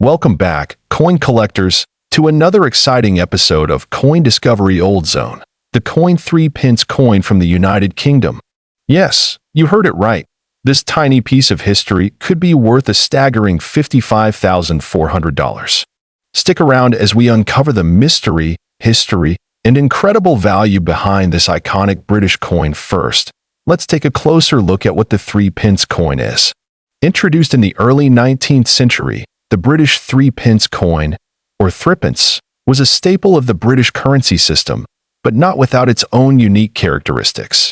Welcome back, coin collectors, to another exciting episode of Coin Discovery Old Zone, the coin Threepence coin from the United Kingdom. Yes, you heard it right. This tiny piece of history could be worth a staggering $55,400. Stick around as we uncover the mystery, history, and incredible value behind this iconic British coin. First, let's take a closer look at what the Threepence coin is. Introduced in the early 19th century, the British Threepence coin, or Threepence, was a staple of the British currency system, but not without its own unique characteristics.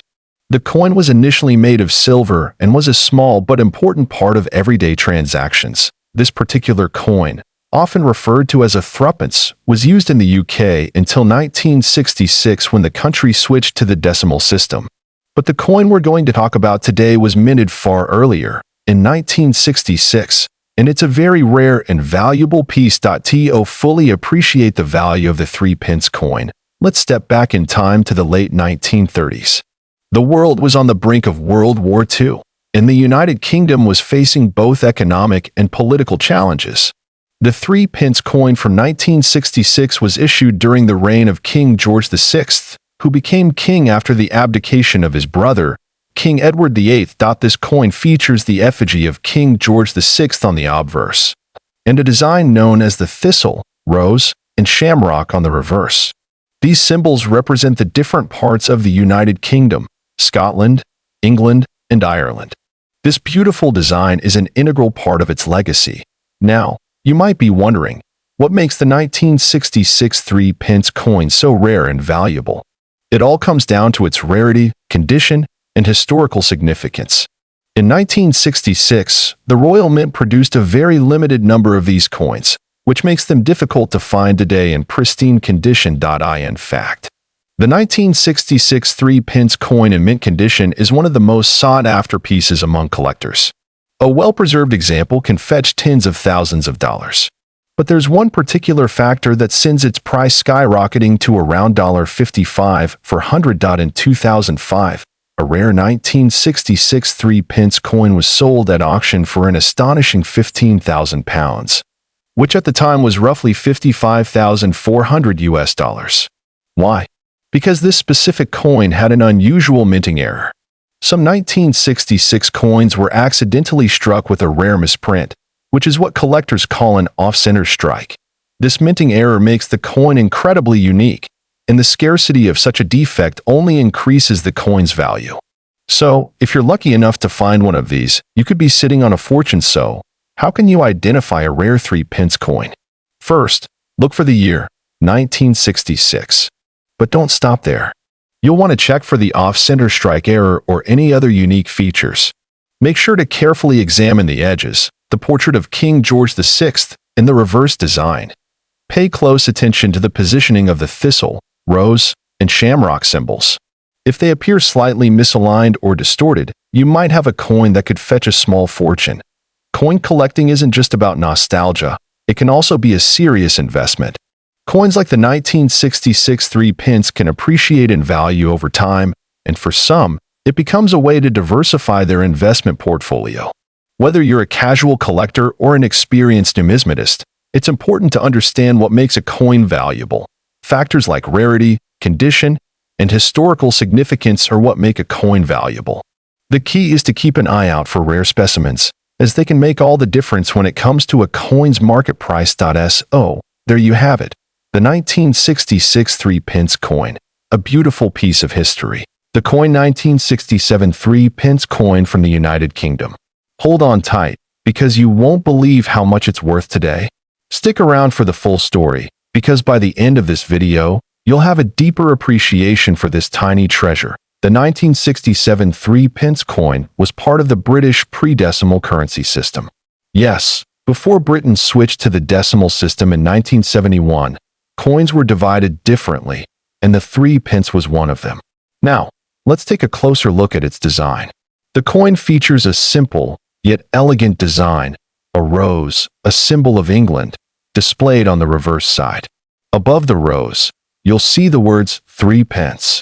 The coin was initially made of silver and was a small but important part of everyday transactions. This particular coin, often referred to as a threepence, was used in the UK until 1966 when the country switched to the decimal system. But the coin we're going to talk about today was minted far earlier, in 1966, and it's a very rare and valuable piece. To fully appreciate the value of the Threepence coin, let's step back in time to the late 1930s. The world was on the brink of World War II, and the United Kingdom was facing both economic and political challenges. The Threepence coin from 1966 was issued during the reign of King George VI, who became king after the abdication of his brother, King Edward VIII. This coin features the effigy of King George VI on the obverse, and a design known as the thistle, rose, and shamrock on the reverse. These symbols represent the different parts of the United Kingdom, Scotland, England, and Ireland. This beautiful design is an integral part of its legacy. Now, you might be wondering, what makes the 1966 Threepence coin so rare and valuable? It all comes down to its rarity, condition, and historical significance. In 1966, the Royal Mint produced a very limited number of these coins, which makes them difficult to find today in pristine condition. In fact, the 1966 Threepence coin in mint condition is one of the most sought-after pieces among collectors. A well-preserved example can fetch tens of thousands of dollars. But there's one particular factor that sends its price skyrocketing to around $55 for 100. In 2005, a rare 1966 Threepence coin was sold at auction for an astonishing £15,000, which at the time was roughly $55,400. Why? Because this specific coin had an unusual minting error. Some 1966 coins were accidentally struck with a rare misprint, which is what collectors call an off-center strike. This minting error makes the coin incredibly unique, and the scarcity of such a defect only increases the coin's value. So, if you're lucky enough to find one of these, you could be sitting on a fortune. So, how can you identify a rare Threepence coin? First, look for the year, 1966. But don't stop there. You'll want to check for the off-center strike error or any other unique features. Make sure to carefully examine the edges, the portrait of King George VI, and the reverse design. Pay close attention to the positioning of the thistle, rose, and shamrock symbols. If they appear slightly misaligned or distorted, you might have a coin that could fetch a small fortune. Coin collecting isn't just about nostalgia, it can also be a serious investment. Coins like the 1966 Threepence can appreciate in value over time, and for some, it becomes a way to diversify their investment portfolio. Whether you're a casual collector or an experienced numismatist, it's important to understand what makes a coin valuable. Factors like rarity, condition, and historical significance are what make a coin valuable. The key is to keep an eye out for rare specimens, as they can make all the difference when it comes to a coin's market price. So, there you have it, the 1966 Threepence coin, a beautiful piece of history. The coin 1967 Threepence coin from the United Kingdom. Hold on tight, because you won't believe how much it's worth today. Stick around for the full story, because by the end of this video, you'll have a deeper appreciation for this tiny treasure. The 1967 Threepence coin was part of the British pre-decimal currency system. Yes, before Britain switched to the decimal system in 1971, coins were divided differently, and the Threepence was one of them. Now, let's take a closer look at its design. The coin features a simple, yet elegant design, a rose, a symbol of England, displayed on the reverse side. Above the rose, you'll see the words Threepence.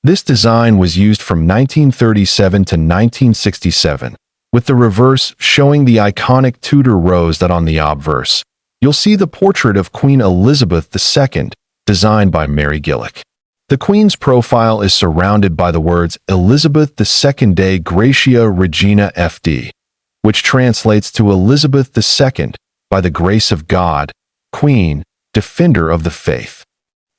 This design was used from 1937 to 1967, with the reverse showing the iconic Tudor rose that on the obverse, you'll see the portrait of Queen Elizabeth II, designed by Mary Gillick. The Queen's profile is surrounded by the words Elizabeth II Dei Gratia Regina FD, which translates to Elizabeth II, by the grace of God, Queen, Defender of the Faith.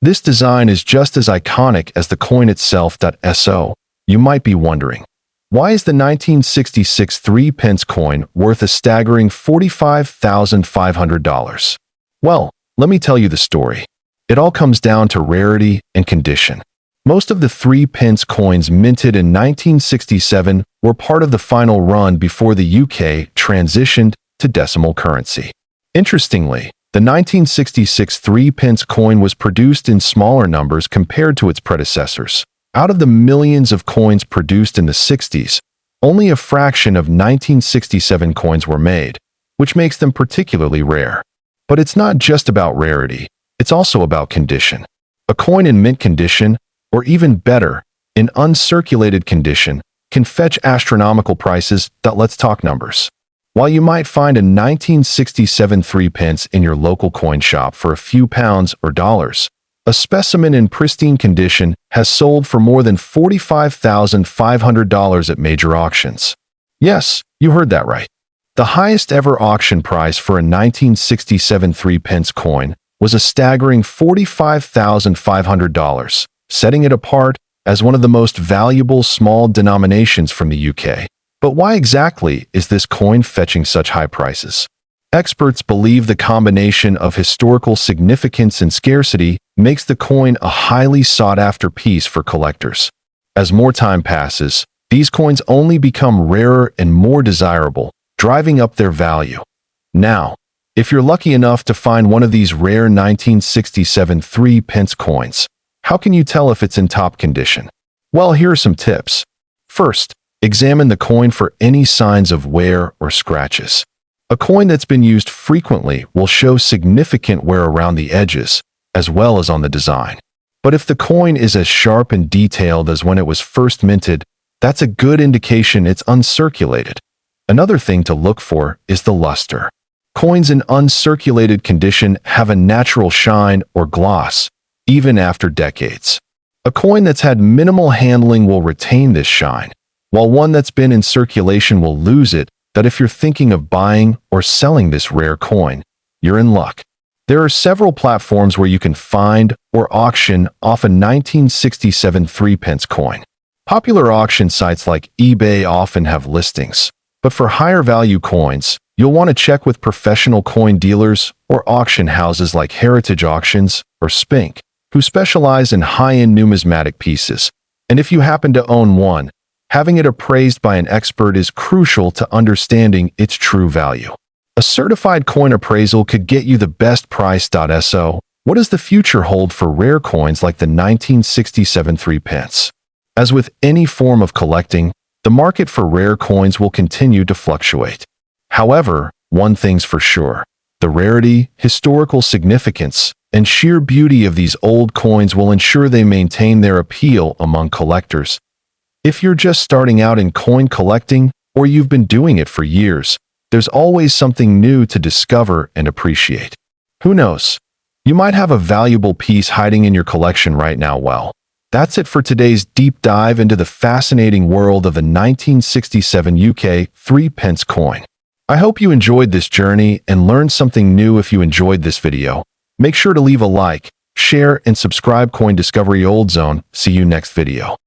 This design is just as iconic as the coin itself. So, you might be wondering, why is the 1966 3-pence coin worth a staggering $45,500? Well, let me tell you the story. It all comes down to rarity and condition. Most of the 3-pence coins minted in 1967 were part of the final run before the UK transitioned to decimal currency. Interestingly, the 1966 3-pence coin was produced in smaller numbers compared to its predecessors. Out of the millions of coins produced in the 60s, only a fraction of 1967 coins were made, which makes them particularly rare. But it's not just about rarity. It's also about condition. A coin in mint condition, or even better, in uncirculated condition, can fetch astronomical prices. Let's talk numbers. While you might find a 1967 3-pence in your local coin shop for a few pounds or dollars, a specimen in pristine condition has sold for more than $45,500 at major auctions. Yes, you heard that right. The highest ever auction price for a 1967 3-pence coin was a staggering $45,500, setting it apart as one of the most valuable small denominations from the UK. But why exactly is this coin fetching such high prices? Experts believe the combination of historical significance and scarcity makes the coin a highly sought-after piece for collectors. As more time passes, these coins only become rarer and more desirable, driving up their value. Now, if you're lucky enough to find one of these rare 1967 3-pence coins, how can you tell if it's in top condition? Well, here are some tips. First, examine the coin for any signs of wear or scratches. A coin that's been used frequently will show significant wear around the edges, as well as on the design. But if the coin is as sharp and detailed as when it was first minted, that's a good indication it's uncirculated. Another thing to look for is the luster. Coins in uncirculated condition have a natural shine or gloss, even after decades. A coin that's had minimal handling will retain this shine, while one that's been in circulation will lose it. That if you're thinking of buying or selling this rare coin, you're in luck. There are several platforms where you can find or auction off a 1967 3-pence coin. Popular auction sites like eBay often have listings, but for higher value coins, you'll want to check with professional coin dealers or auction houses like Heritage Auctions or Spink, who specialize in high-end numismatic pieces. And if you happen to own one, having it appraised by an expert is crucial to understanding its true value. A certified coin appraisal could get you the best price. So, what does the future hold for rare coins like the 1967 3-pence? As with any form of collecting, the market for rare coins will continue to fluctuate. However, one thing's for sure. The rarity, historical significance, and sheer beauty of these old coins will ensure they maintain their appeal among collectors. If you're just starting out in coin collecting, or you've been doing it for years, there's always something new to discover and appreciate. Who knows? You might have a valuable piece hiding in your collection right now. Well, that's it for today's deep dive into the fascinating world of the 1967 UK 3-pence coin. I hope you enjoyed this journey and learned something new. If you enjoyed this video, make sure to leave a like, share, and subscribe. Coin Discovery Old Zone. See you next video.